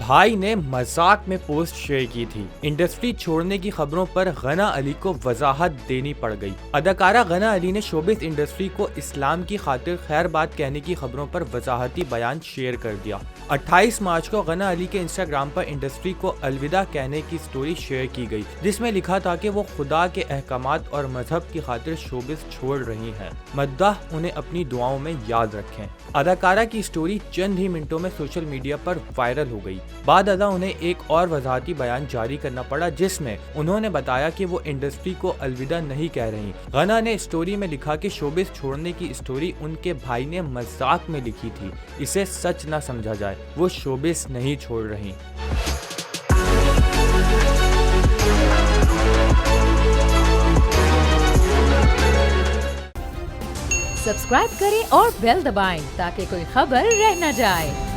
भाई ने मजाक में पोस्ट शेयर की थी। इंडस्ट्री छोड़ने की खबरों पर गना अली को वजाहत देनी पड़ गई। अदाकारा गना अली ने शोबिस इंडस्ट्री को इस्लाम की खातिर खैर बात कहने की खबरों पर वजाहती बयान शेयर कर दिया। 28 मार्च को गना अली के इंस्टाग्राम पर इंडस्ट्री को अलविदा कहने की स्टोरी शेयर की गई, जिसमें लिखा था कि वो खुदा के अहकामात और मजहब की खातिर शोबिस छोड़ रही हैं। मद्दाह उन्हें अपनी दुआओं में याद रखें। अदाकारा की स्टोरी चंद ही मिनटों में सोशल मीडिया पर वायरल हो गई। बाद अदा उन्हें एक और वजाहती बयान जारी करना पड़ा, जिसमें उन्होंने बताया कि वो इंडस्ट्री को अलविदा नहीं कह रही। गना ने स्टोरी में लिखा कि शोबिस छोड़ने की स्टोरी उनके भाई ने मजाक में लिखी थी, इसे सच न समझा जाए, वो शोबिस नहीं छोड़ रही। सब्सक्राइब करें और बेल दबाएं ताकि कोई खबर रह न जाए।